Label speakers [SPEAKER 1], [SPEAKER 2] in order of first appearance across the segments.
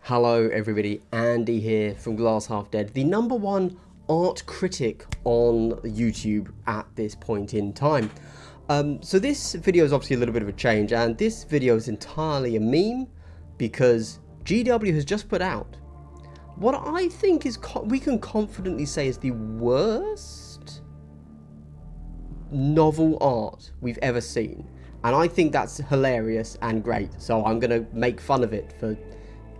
[SPEAKER 1] Hello everybody, Andy here from Glass Half Dead, the #1 art critic on YouTube at this point in time. So this video is obviously a little bit of a change, and this video is entirely a meme because GW has just put out what I think is we can confidently say is the worst novel art we've ever seen, and I think that's hilarious and great, so I'm gonna make fun of it for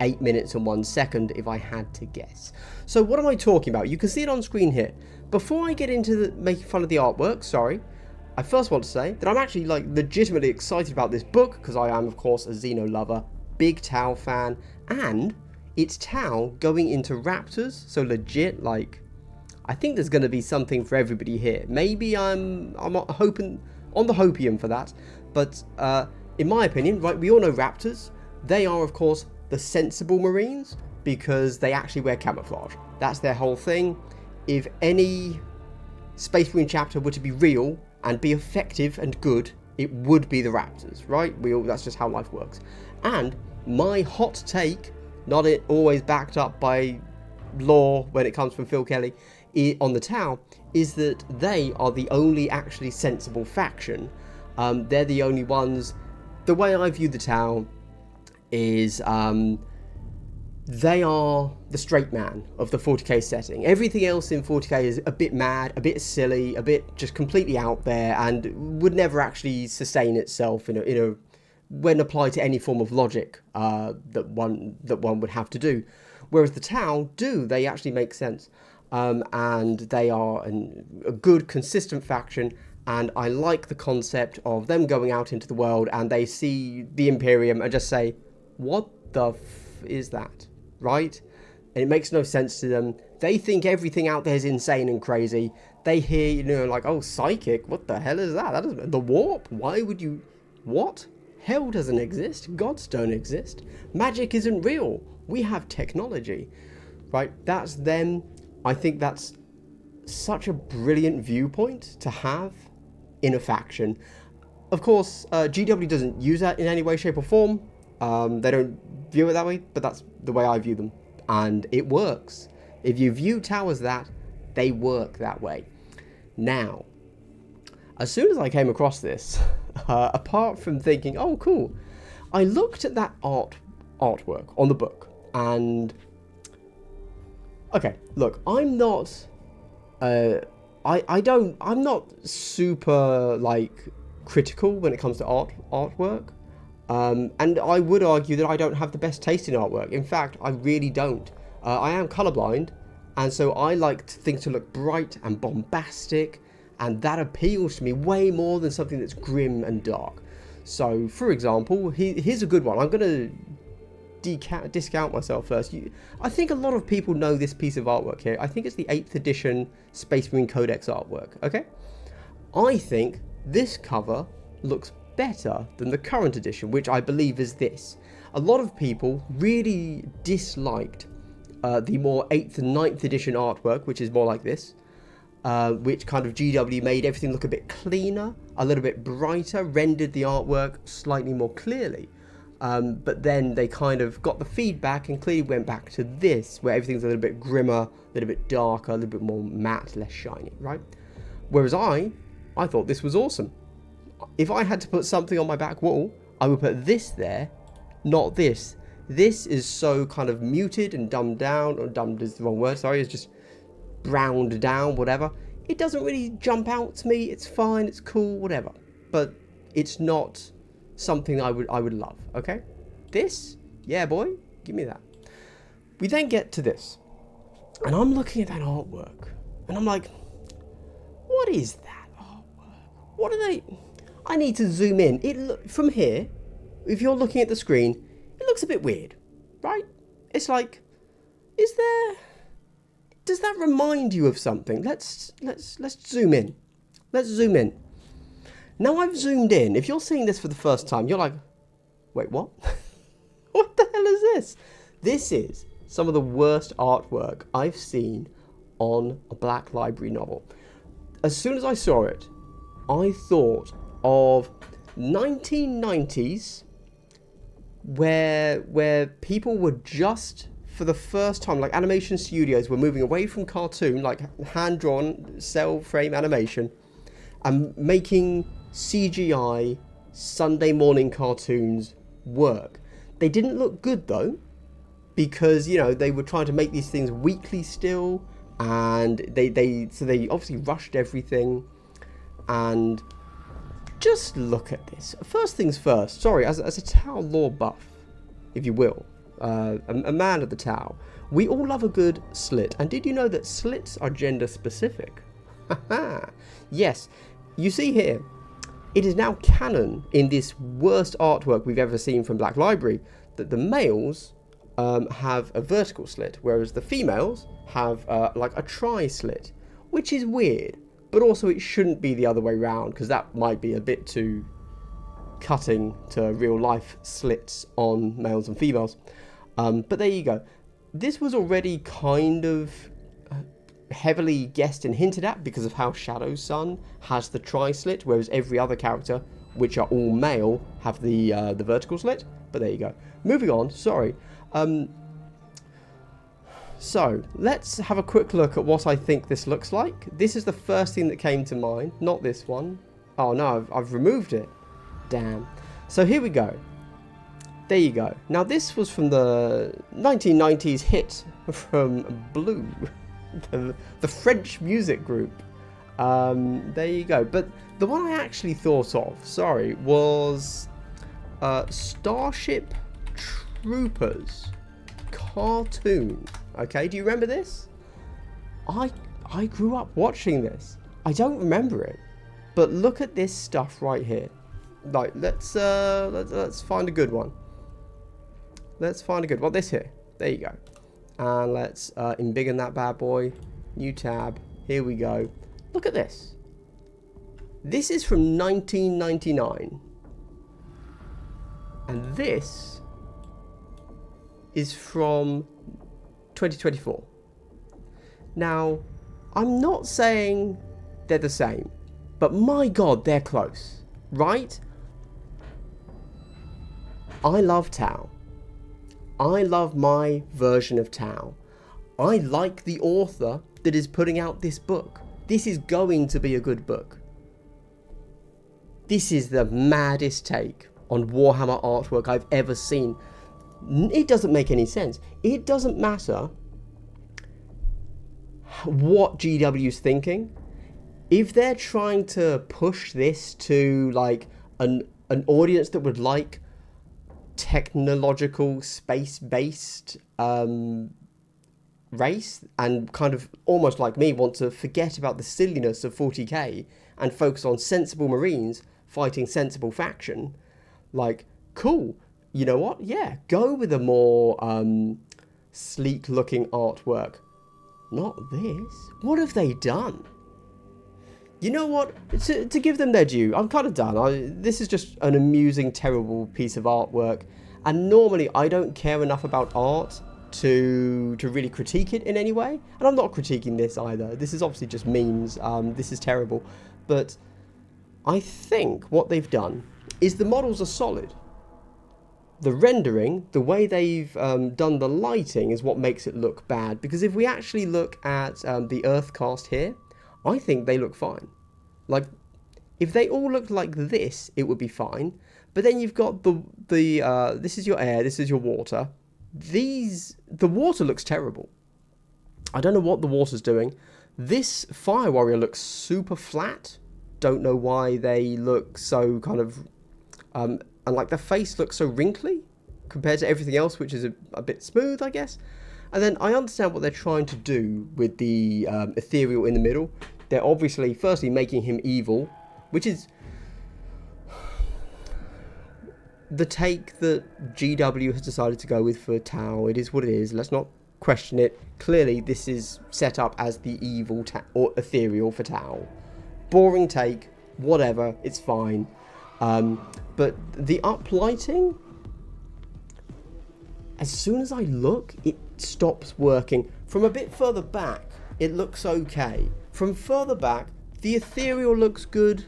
[SPEAKER 1] 8 minutes and 1 second if I had to guess. So what am I talking about? You can see it on screen here. Before I get into making fun of the artwork, I first want to say that I'm actually legitimately excited about this book because I am of course a Xeno lover, big Tau fan, and it's Tau going into Raptors, so legit, I think there's going to be something for everybody here. Maybe I'm hoping on the hopium for that, but in my opinion, right, we all know Raptors. They are of course the sensible Marines because they actually wear camouflage. That's their whole thing. If any Space Marine chapter were to be real and be effective and good, it would be the Raptors, right? That's just how life works. And my hot take, not always backed up by lore when it comes from Phil Kelly on the Tau, is that they are the only actually sensible faction. They're the only ones. The way I view the Tau is they are the straight man of the 40k setting. Everything else in 40k is a bit mad, a bit silly, a bit just completely out there, and would never actually sustain itself when applied to any form of logic that one would have to do. Whereas the Tau they actually make sense, and they are a good, consistent faction. And I like the concept of them going out into the world and they see the Imperium and just say, what the f is that, right? And it makes no sense to them. They think everything out there is insane and crazy. They hear, oh, psychic, what the hell is that? That doesn't, the warp? Why would you, what? Hell doesn't exist. Gods don't exist. Magic isn't real. We have technology, right? That's them. I think that's such a brilliant viewpoint to have in a faction. Of course, GW doesn't use that in any way, shape or form. They don't view it that way, but that's the way I view them, and it works. If you view Tau as that, they work that way. Now, as soon as I came across this, apart from thinking, oh cool, I looked at that artwork on the book, and okay, look, I'm not I'm not super critical when it comes to artwork. And I would argue that I don't have the best taste in artwork. In fact, I really don't. I am colorblind, and so I like things to look bright and bombastic, and that appeals to me way more than something that's grim and dark. So, for example, here's a good one. I'm going to discount myself first. I think a lot of people know this piece of artwork here. I think it's the 8th edition Space Marine Codex artwork, okay? I think this cover looks better than the current edition, which I believe is this. A lot of people really disliked the more 8th and 9th edition artwork, which is more like this, which kind of GW made everything look a bit cleaner, a little bit brighter, rendered the artwork slightly more clearly. But then they kind of got the feedback and clearly went back to this, where everything's a little bit grimmer, a little bit darker, a little bit more matte, less shiny, right? Whereas I thought this was awesome. If I had to put something on my back wall, I would put this there, not this. This is so kind of muted and dumbed down, or dumbed is the wrong word, sorry, it's just browned down, whatever. It doesn't really jump out to me, it's fine, it's cool, whatever. But it's not something I would love, okay? This, yeah boy, give me that. We then get to this, and I'm looking at that artwork, and I'm like, what is that artwork? What are they? I need to zoom in. From here, if you're looking at the screen, it looks a bit weird, right? It's like, does that remind you of something? Let's zoom in. Let's zoom in. Now I've zoomed in. If you're seeing this for the first time, you're like, wait, what? What the hell is this? This is some of the worst artwork I've seen on a Black Library novel. As soon as I saw it, I thought of 1990s where people were just, for the first time, like animation studios were moving away from cartoon, like hand-drawn cell frame animation, and making CGI Sunday morning cartoons work. They didn't look good though, because, you know, they were trying to make these things weekly still, and they obviously rushed everything. And just look at this. First things first, sorry, as a Tau lore buff, if you will, a man of the Tau, we all love a good slit. And did you know that slits are gender specific? Yes, you see here, it is now canon in this worst artwork we've ever seen from Black Library that the males have a vertical slit, whereas the females have like a tri-slit, which is weird. But also it shouldn't be the other way around, because that might be a bit too cutting to real life slits on males and females. But there you go. This was already kind of heavily guessed and hinted at because of how Shadow's son has the tri-slit, whereas every other character, which are all male, have the vertical slit. But there you go. Moving on, sorry. So, let's have a quick look at what I think this looks like. This is the first thing that came to mind, not this one. Oh no, I've removed it. Damn. So here we go. There you go. Now this was from the 1990s hit from Blue, the French music group. There you go. But the one I actually thought of, sorry, was Starship Troopers cartoon. Okay, do you remember this? I grew up watching this. I don't remember it, but look at this stuff right here. Like, let's find a good one. Let's find a good one. This here. There you go. And let's embiggen that bad boy. New tab. Here we go. Look at this. This is from 1999, and this is from 2024. Now, I'm not saying they're the same, but my god, they're close, right? I love Tau. I love my version of Tau. I like the author that is putting out this book. This is going to be a good book. This is the maddest take on Warhammer artwork I've ever seen. It doesn't make any sense. It doesn't matter what GW's thinking. If they're trying to push this to like an audience that would like technological space-based race, and kind of almost like me want to forget about the silliness of 40k and focus on sensible Marines fighting sensible faction, like, cool. You know what? Yeah, go with a more sleek looking artwork. Not this. What have they done? You know what? To give them their due, I'm kind of done. This is just an amusing, terrible piece of artwork. And normally I don't care enough about art to really critique it in any way. And I'm not critiquing this either. This is obviously just memes. This is terrible. But I think what they've done is the models are solid. The rendering, the way they've done the lighting is what makes it look bad. Because if we actually look at the Earth cast here, I think they look fine. Like, if they all looked like this, it would be fine. But then you've got the this is your air, this is your water. The water looks terrible. I don't know what the water's doing. This Fire Warrior looks super flat. Don't know why they look so kind of and like the face looks so wrinkly compared to everything else, which is a bit smooth, I guess. And then I understand what they're trying to do with the ethereal in the middle. They're obviously, firstly, making him evil, which is the take that GW has decided to go with for Tau. It is what it is. Let's not question it. Clearly, this is set up as the evil or ethereal for Tau. Boring take, whatever, it's fine. But the uplighting, as soon as I look, it stops working. From a bit further back, it looks okay. From further back, the ethereal looks good.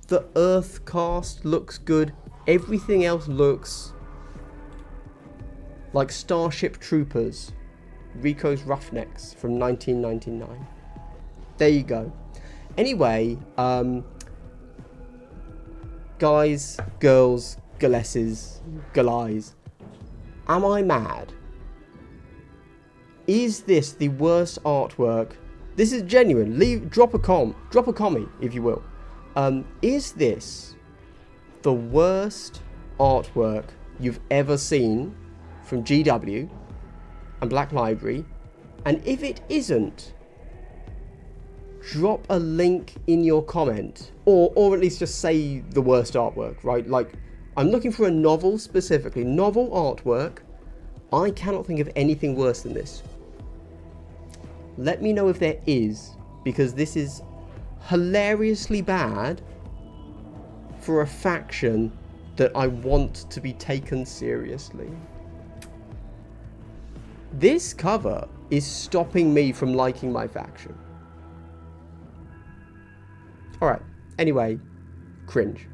[SPEAKER 1] The earth cast looks good. Everything else looks like Starship Troopers, Rico's Roughnecks from 1999. There you go. Anyway, guys, girls, galesses, galais, am I mad? Is this the worst artwork? This is genuine. Drop a commie, if you will. Is this the worst artwork you've ever seen from GW and Black Library? And if it isn't, drop a link in your comment, or at least just say the worst artwork, right? Like, I'm looking for a novel specifically, novel artwork. I cannot think of anything worse than this. Let me know if there is, because this is hilariously bad for a faction that I want to be taken seriously. This cover is stopping me from liking my faction. Alright, anyway, cringe.